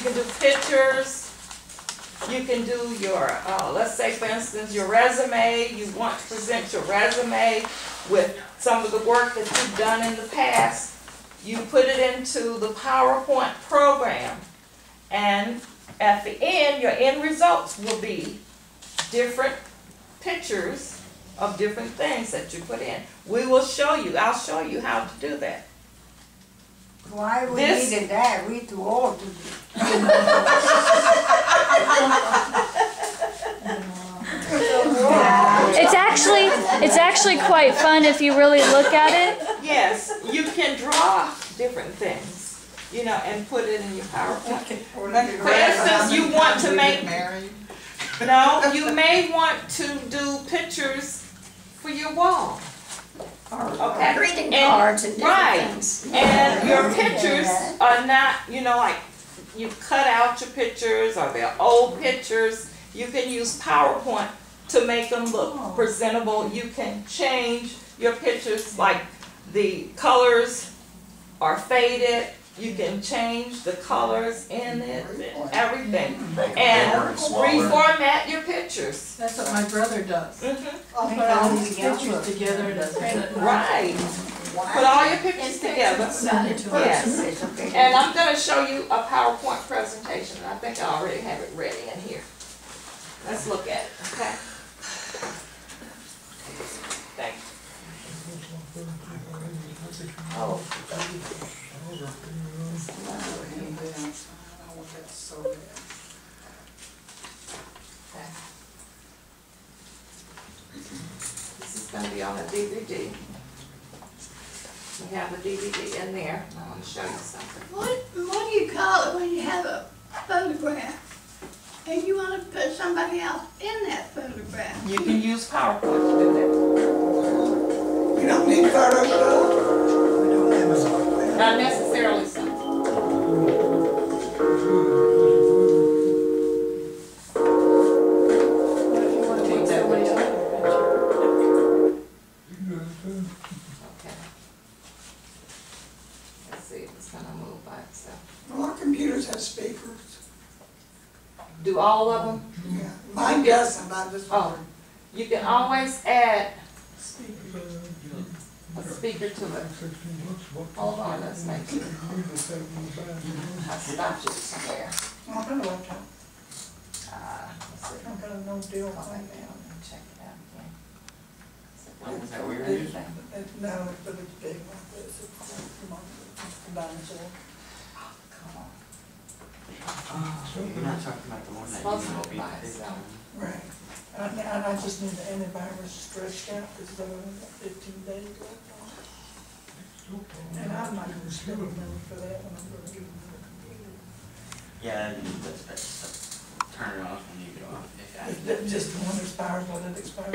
can do pictures. You can do your, let's say for instance, your resume. You want to present your resume with some of the work that you've done in the past. You put it into the PowerPoint program, and at the end, your end results will be different pictures of different things that you put in. We will show you, I'll show you how to do that. Why we needed that? We too old to do. It's actually quite fun if you really look at it. Yes, you can draw different things, you know, and put it in your PowerPoint. For instance, you want to make, no, you may want to do pictures for your wall. Okay. Greeting cards and different things. And your pictures are not, you know, like you cut out your pictures or they're old pictures. You can use PowerPoint to make them look presentable. You can change your pictures, like the colors are faded. You can change the colors in it, everything, and reformat your pictures. That's what my brother does. Mm-hmm. Put all these pictures together and print it. Right. Put all your pictures together. Yes. And I'm going to show you a PowerPoint presentation. I think I already have it ready in here. Let's look at it, okay? Thank you. Oh. This is going to be on a DVD. We have the DVD in there. I want to show you something. What do you call it when you have a photograph and you want to put somebody else in that photograph? You can use PowerPoint to do that. We don't need photos. Not necessarily so. Do all of them? Yeah, mine doesn't, I just. Oh, you can always add a speaker to it. Hold on, let's make sure. I stopped it somewhere. I don't know what time. Let's see. I got no deal. Check it out again. Is that what you're using? No, but it's big like this. It's a dinosaur. You're not talking about the one that you will be Right. And I just need the antivirus stretched out because I've only got 15 days left on it. And I'm not going to spend money for that when I'm going to get another computer. Yeah, that's best. Turn it off when you get off. If that just one expires, let it expire.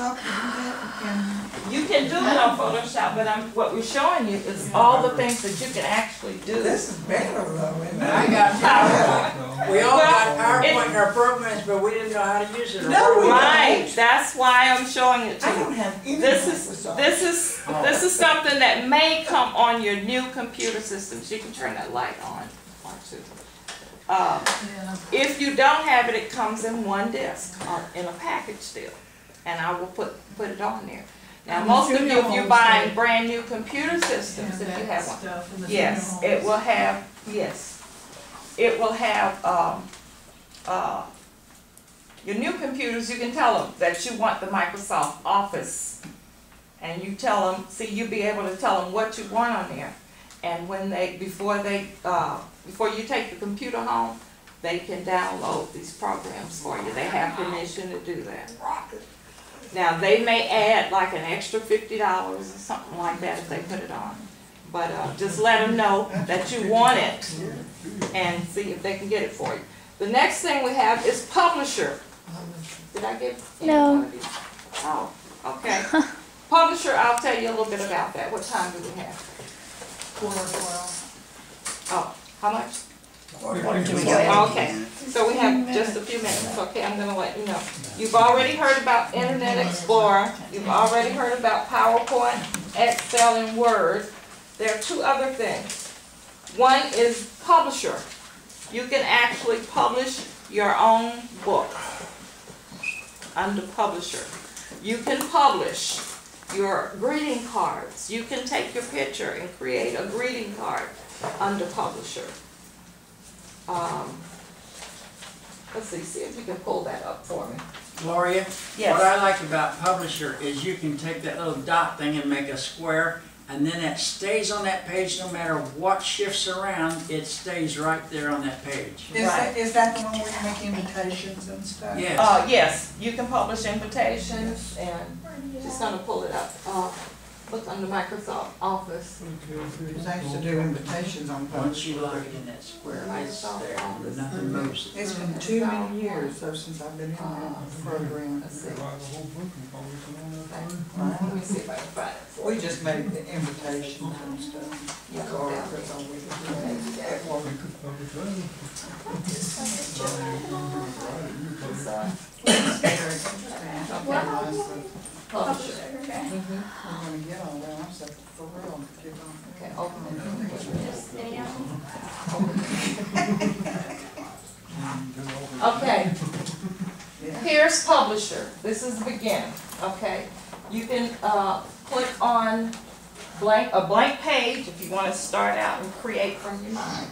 Photoshop to do that? You can do it on Photoshop, but what we're showing you is all the things that you can actually do. This is better though, isn't it? I got PowerPoint. We all got PowerPoint in our programs, but we didn't know how to use it. No, we Right, that's why I'm showing it to I you. don't have any. This is something that may come on your new computer systems. You can turn that light on too. If you don't have it, it comes in one disc in a package deal, and I will put it on there. Now, most of you, if you're buying brand new computer systems, if you have one, yes, it will have. Yes, it will have. Your new computers, you can tell them that you want the Microsoft Office, and you tell them. See, you'll be able to tell them what you want on there, and when before you take the computer home, they can download these programs for you. They have permission to do that. Now, they may add like an extra $50 or something like that if they put it on. But just let them know that you want it and see if they can get it for you. The next thing we have is publisher. Did I get No. one of these? Oh, okay. Publisher, I'll tell you a little bit about that. What time do we have? 4:12. Oh, how much? Well, Okay, so we have just a few minutes, okay, I'm gonna let you know. You've already heard about Internet Explorer, you've already heard about PowerPoint, Excel, and Word. There are two other things. One is publisher. You can actually publish your own book under publisher. You can publish your greeting cards. You can take your picture and create a greeting card under publisher. Let's see if you can pull that up for me. Gloria, Yes. what I like about Publisher is you can take that little dot thing and make a square, and then it stays on that page no matter what shifts around, it stays right there on that page. Is that the one where you make invitations and stuff? Yes. Yes, you can publish invitations, and just gonna pull it up. Look under Microsoft Office. Because I used to do invitations on Once Publisher. you lock it in that square, it's there, nothing moves. It's been too many years though since I've been in that program. Let's see. Let me see if I can find it for We you. just made the invitations and stuff. Yeah, Or down that's all we there. did. At work. Publisher. I'm gonna get all that, I'm so for real, get on. Okay, open it. Okay, here's publisher. This is the beginning, okay? You can click on a blank page if you want to start out and create from your mind.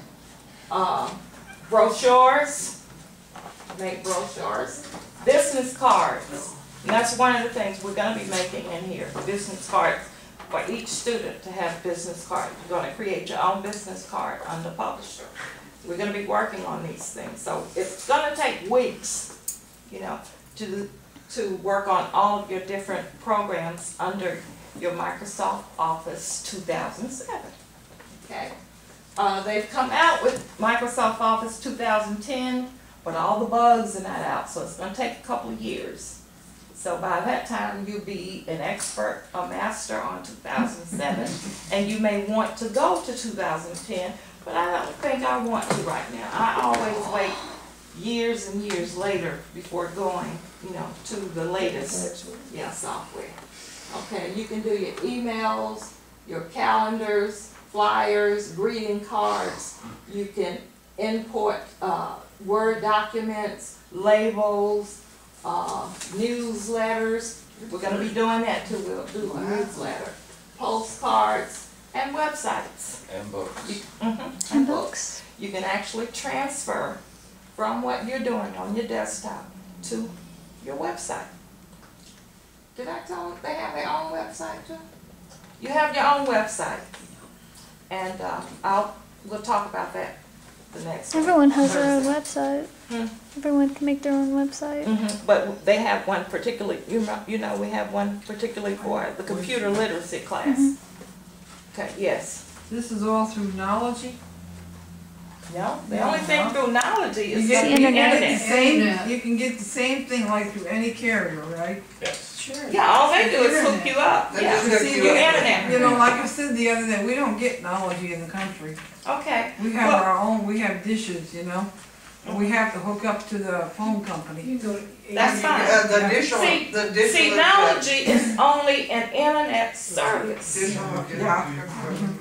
Brochures, make brochures. Business cards, and that's one of the things we're going to be making in here, business cards for each student to have business cards. You're going to create your own business card under publisher. We're going to be working on these things, so it's going to take weeks, you know, to work on all of your different programs under your Microsoft Office 2007. Okay, they've come out with Microsoft Office 2010, but all the bugs are not out, so it's going to take a couple of years. So by that time, you'll be an expert, a master on 2007, and you may want to go to 2010, but I don't think I want to right now. I always wait years and years later before going, you know, to the latest software. Okay, you can do your emails, your calendars, flyers, greeting cards. You can import Word documents, labels, newsletters. We're going to be doing that too. We'll do a newsletter, postcards, and websites. And books. And books. You can actually transfer from what you're doing on your desktop to your website. Did I tell them they have their own website too? You have your own website, and we'll talk about that the next. Everyone has their own website. Hmm. Everyone can make their own website. But they have one particularly. You know, we have one particularly for the computer literacy class. Okay. Yes. This is all through Knology? No. The only thing through Knology is You get the the internet. internet. You can get the same thing like through any carrier, right? Yes. Sure. Yeah, all they do is Internet. hook you up. They Yeah, just hook your you up. internet. You know, like I said the other day, we don't get knowledge in the country. Okay. We have Well- our own, we have dishes, you know, and we have to hook up to the phone company. You go to. That's fine. The additional, See, the additional. technology is only an internet service. Yeah.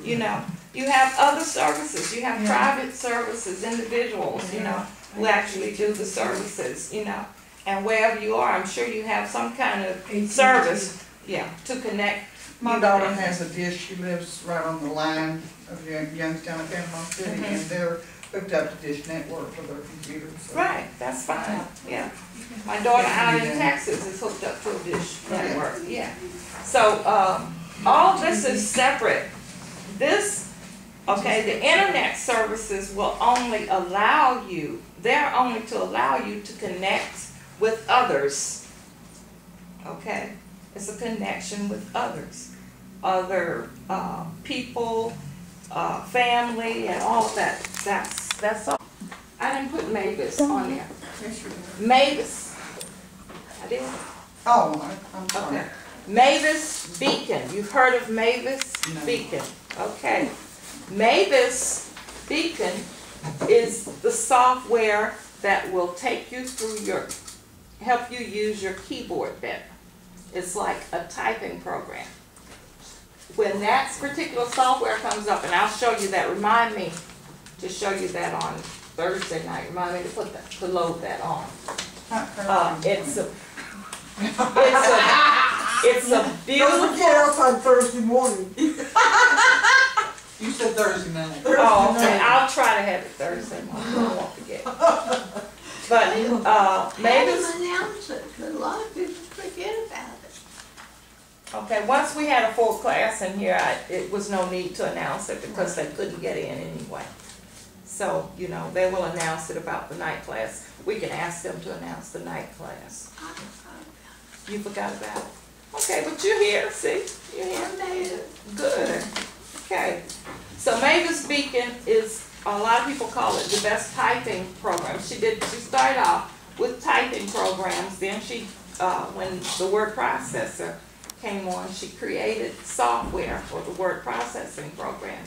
You know, you have other services. You have Yeah. private services, individuals, you know, who actually do the services, you know. And wherever you are, I'm sure you have some kind of service, yeah, to connect. My daughter has a dish, she lives right on the line of Youngstown and Panama City, Mhm. and they're hooked up to Dish Network with their computers. So. Right, that's fine, yeah. My daughter out in Texas is hooked up to a dish network, yeah. So, all this is separate. This, okay, the internet services will only allow you, they're only to allow you to connect with others. Okay? It's a connection with others. Other people, family, and all of that. That's all. I didn't put Mavis on there. Yes, you do. Mavis. I did. Oh, I'm sorry. Okay. Mavis Beacon. You've heard of Mavis No. Beacon? Okay. Mavis Beacon is the software that will take you through help you use your keyboard better. It's like a typing program. When that particular software comes up, and I'll show you that, remind me to show you that on Thursday night. Remind me to load that on. It's a beautiful. on Thursday morning. You said Thursday night. Oh, okay. I'll try to have it Thursday morning. I won't forget. But Mavis. Announce it, 'cause a lot of people forget about it. Okay, once we had a full class in here, it was no need to announce it because they couldn't get in anyway. So, you know, they will announce it about the night class. We can ask them to announce the night class. You forgot about it? Okay, but you're here, see? You're here. Good. Okay. So Mavis Beacon is, a lot of people call it the best typing program. She started off with typing programs, then she, when the word processor came on, she created software for the word processing program.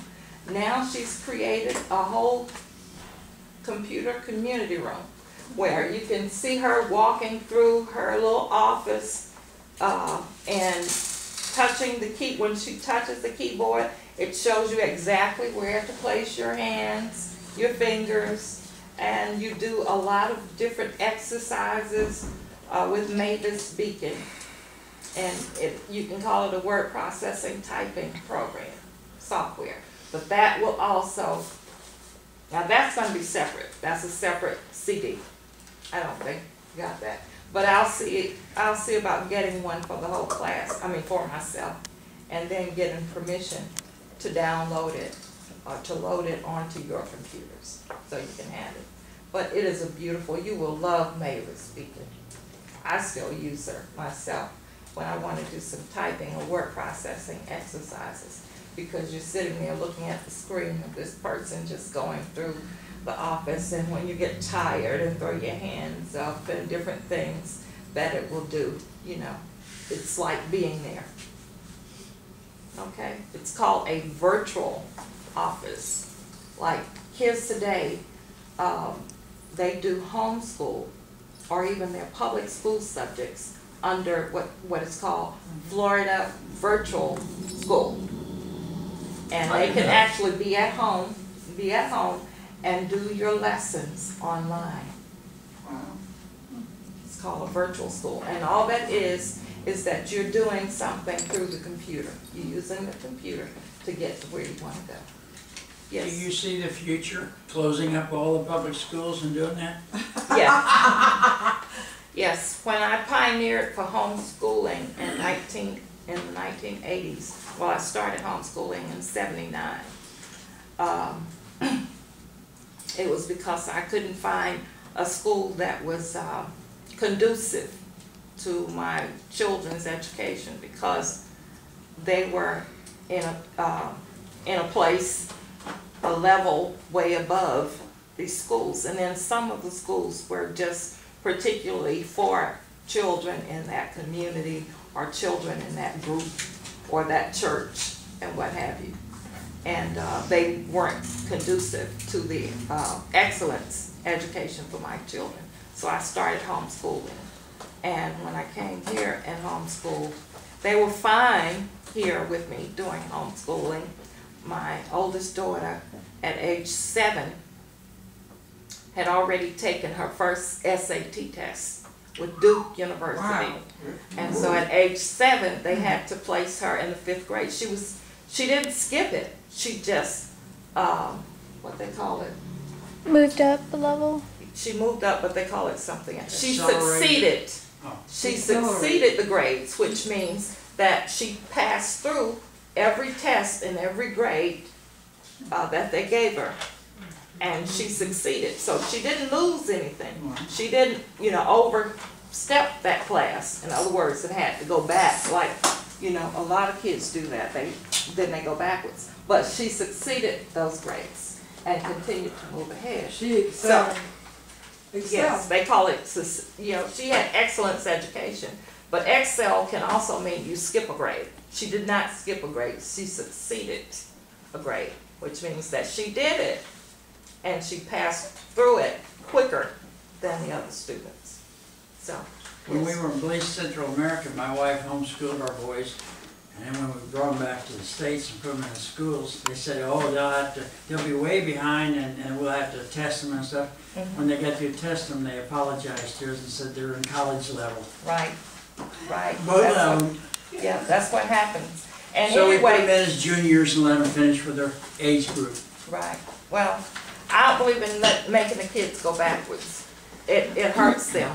Now she's created a whole computer community room where you can see her walking through her little office and touching the key. When she touches the keyboard, it shows you exactly where to place your hands, your fingers, and you do a lot of different exercises with Mavis Beacon. And you can call it a word processing typing program, software. But that will also, now that's going to be separate. That's a separate CD. I don't think you got that. But I'll see about getting one for the whole class, for myself, and then getting permission to download it or to load it onto your computers so you can have it. But it is you will love Mavis Beacon. I still use her myself when I want to do some typing or word processing exercises, because you're sitting there looking at the screen of this person just going through the office, and when you get tired and throw your hands up and different things that it will do, you know, it's like being there. Okay? It's called a virtual office. Like kids today, they do homeschool or even their public school subjects under what is called Florida Virtual School. And they can actually be at home and do your lessons online. Wow. It's called a virtual school. And all that is that you're doing something through the computer. You're using the computer to get to where you want to go. Do Yes. you see the future, closing up all the public schools and doing that? Yes. Yes. When I pioneered for homeschooling in the 1980s, well, I started homeschooling in '79. It was because I couldn't find a school that was conducive to my children's education, because they were in a place, a level way above these schools. And then some of the schools were just particularly for children in that community are children in that group or that church and what have you. And they weren't conducive to the excellence education for my children. So I started homeschooling. And when I came here and homeschooled, they were fine here with me doing homeschooling. My oldest daughter, at age 7, had already taken her first SAT test with Duke University. Wow. And so at age 7, they had to place her in the 5th grade. She didn't skip it. She just, what they call it? Moved up a level. She moved up, but they call it something else. She Accelerated. succeeded. Oh. She succeeded the grades, which means that she passed through every test in every grade that they gave her. And she succeeded. So she didn't lose anything. She didn't, overstep that class. In other words, it had to go back. Like, a lot of kids do that. Then they go backwards. But she succeeded those grades and continued to move ahead. She excelled. Yes, they call it, she had excellence education. But excel can also mean you skip a grade. She did not skip a grade. She succeeded a grade, which means that she did it. And she passed through it quicker than the other students. So, When we were in Belize, Central America, my wife homeschooled our boys. And then when we brought them back to the States and put them in the schools, they said, oh, they'll be way behind and we'll have to test them and stuff. Mm-hmm. When they got to test them, they apologized to us and said they're in college level. right. Both That's of what- them. Yeah, that's what happens. And So we put them anyway, in as juniors and let them finish with their age group. right. Well, I don't believe in making the kids go backwards. It hurts them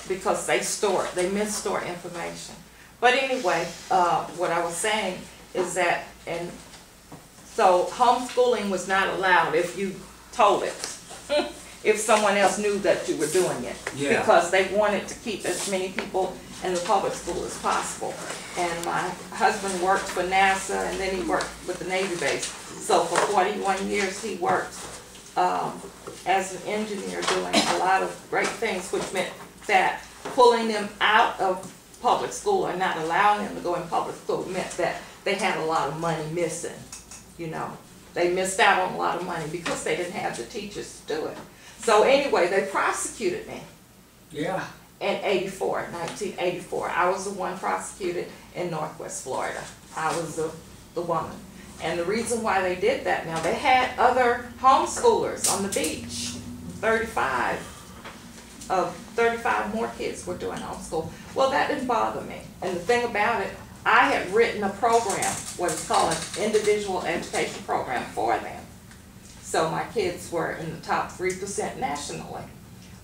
because they misstore information. But anyway, what I was saying is that, and so homeschooling was not allowed if you told it, if someone else knew that you were doing it. Yeah. Because they wanted to keep as many people in the public school as possible. And my husband worked for NASA and then he worked with the Navy base. So for 41 years he worked as an engineer doing a lot of great things, which meant that pulling them out of public school or not allowing them to go in public school meant that they had a lot of money missing, They missed out on a lot of money because they didn't have the teachers to do it. So anyway, they prosecuted me. Yeah. In 1984. I was the one prosecuted in Northwest Florida. I was the woman. And the reason why they did that, now they had other homeschoolers on the beach. 35 more kids were doing homeschool. Well, that didn't bother me. And the thing about it, I had written a program, what is called an individual education program for them. So my kids were in the top 3% nationally.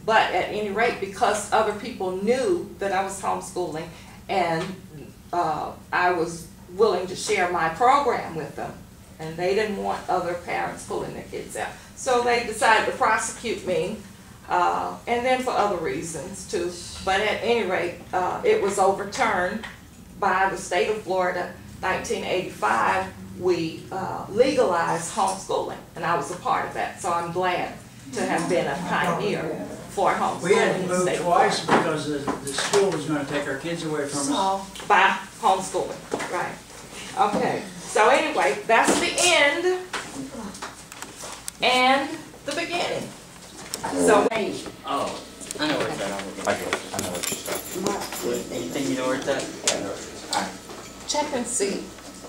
But at any rate, because other people knew that I was homeschooling and I was willing to share my program with them, and they didn't want other parents pulling their kids out. So they decided to prosecute me, and then for other reasons too. But at any rate, it was overturned by the state of Florida. 1985, we legalized homeschooling, and I was a part of that. So I'm glad to have been a pioneer for homeschooling. We had to in the move state of twice Florida. because the school was going to take our kids away from us. By homeschooling, right. Okay, so anyway, that's the end and the beginning. So, Oh, I know where it's at. I know what you're saying. Anything you know where it's at? Yeah, I know where it's at. Alright.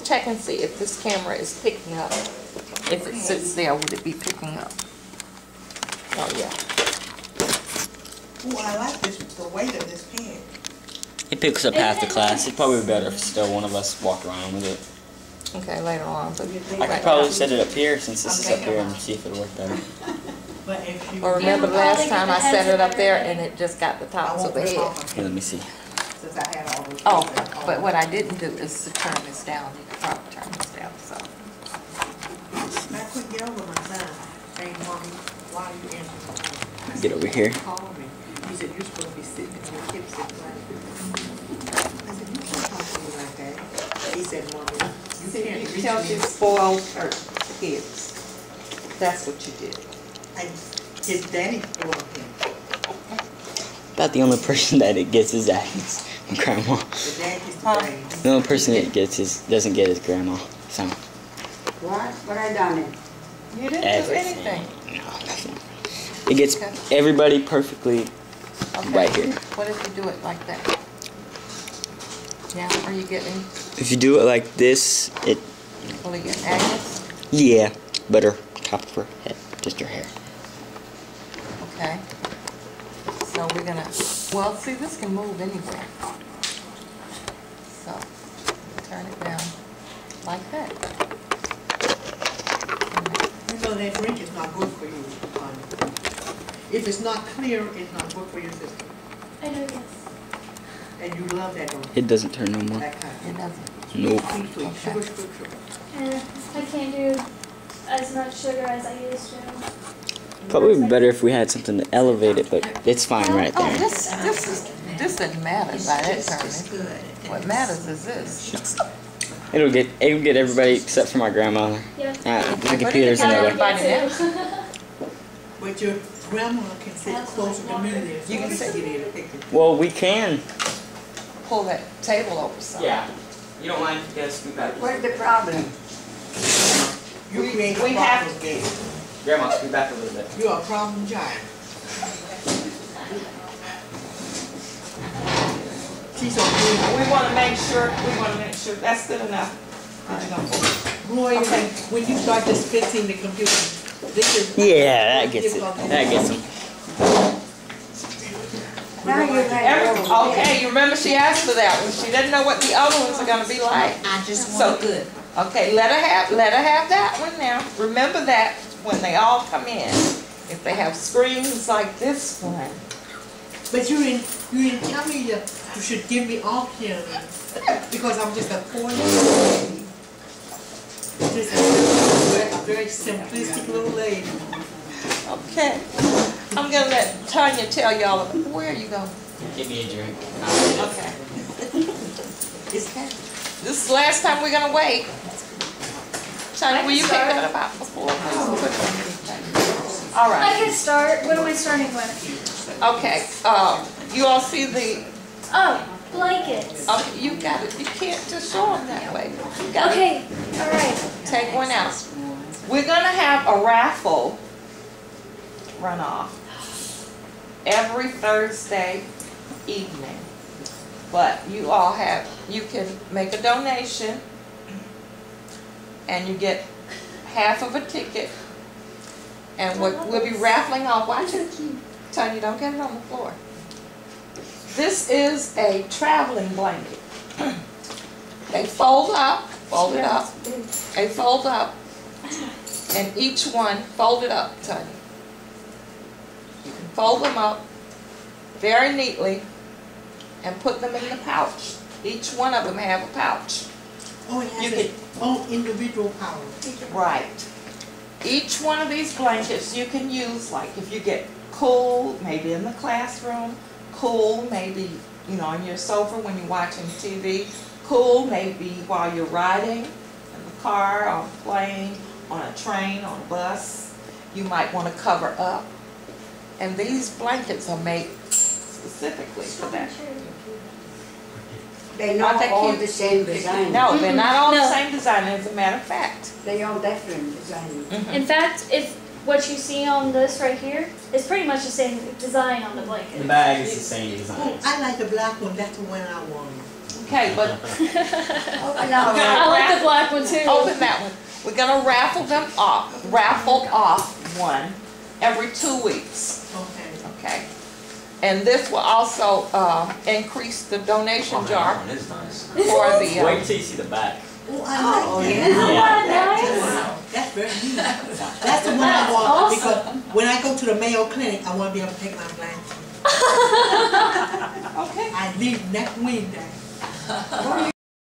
check and see if this camera is picking up. If it sits there, would it be picking up? Oh, yeah. Ooh, I like this, the weight of this pen. It picks up half the class. It'd probably be better if still one of us walked around with it. Okay, later on, but I could probably set it up here since this is up here and see if it'll work better. But if you. Or remember the last time I set it up there and it just got the tops of the head? Here, let me see. Since I had all those. Oh, but what I didn't do is to turn this down. You could probably turn this down, so. I couldn't get over my son, saying, Mommy, why are you in? Get over here. He called me. He said, you're supposed to be sitting in your kids sitting right there. I said, you can't talk to me like that. He said, Mommy, you can't You reach tell me. you spoiled her kids. That's what you did. And his daddy spoiled him. About the only person that it gets is Agnes. grandma. The dad gets the brains. The only person that doesn't get his grandma. So What I done it? You didn't everything. do anything. No, nothing. It gets everybody perfectly right here. What if you do it like that? Yeah, are you getting, If you do it like this, it will you get Agnes? yeah, but her top of her head, just her hair. Okay. So we're gonna, well, see, this can move anywhere. So, turn it down like that. You know that drink is not good for you. If it's not clear, it's not good for your system. I know, yes. And you love that, don't you? It doesn't turn no more. That kind. It doesn't. Nope. Sweet, sweet, sugar, sugar, sugar. And I can't do as much sugar as I used to. Probably would be better if we had something to elevate it, but it's fine right Oh, there. this doesn't matter by that turning. What matters is this. It'll get everybody except for my grandma. Yeah. My computer's in the way. Everybody now. But your grandma can sit closer to me there. You can sit. Get in a picture. Well, we can. Pull that table over some. Yeah. You don't mind if you guys scoot back? What's the problem? You create we have problems, Gabe. Grandma, scoot back a little bit. You're a problem child. She's so good. We wanna make sure, that's good enough. Roy, Okay. when you start just fixing the computer, this is. Yeah, that gets it. That gets them. Now you let go. Okay, you remember she asked for that one. She doesn't know what the other ones are gonna be like. I just So want good. Okay, let her have that one now. Remember that when they all come in. If they have screens like this one. But you didn't tell me you should give me options because I'm just a poor little lady. Just a very simplistic little lady. Okay. I'm gonna let Tanya tell y'all, where are you going? Give me a drink. Okay. This is the last time we're gonna wait. Tanya, will you pick that up out before? All I right. can start. What am I starting with? Okay. You all see the? Oh, blankets. Okay, you got it. You can't just show them that way. You got it. Okay, all right. Take one out. We're gonna have a raffle runoff every Thursday evening. But you can make a donation and you get half of a ticket. And we'll be raffling off. Watch it. Tanya, don't get it on the floor. This is a traveling blanket. They fold it up. They fold up. And each one, fold it up, Tanya. You can fold them up very neatly and put them in the pouch. Each one of them have a pouch. Oh, it has its own individual power. Right. Each one of these blankets you can use, like if you get cool, maybe in the classroom, cool, maybe, on your sofa when you're watching TV, cool, maybe while you're riding in the car, on a plane, on a train, on a bus. You might want to cover up. And these blankets are made specifically for that. They're not all the same design. No, they're not all the No. same design, as a matter of fact. They all different design. In fact, if what you see on this right here is pretty much the same design on the blanket. The bag is the same Oh, design. I like the black one. That's the one I want. Okay, but I like the black one too. open that one. We're gonna raffle off one every 2 weeks. Okay. Okay. And this will also increase the donation jar That one is nice. for the. Wait till you see the back. Oh, I like that. Isn't that Wow, that's very neat. That's the one I want awesome. because when I go to the Mayo Clinic, I want to be able to take my blanket. Okay. I leave next Wednesday.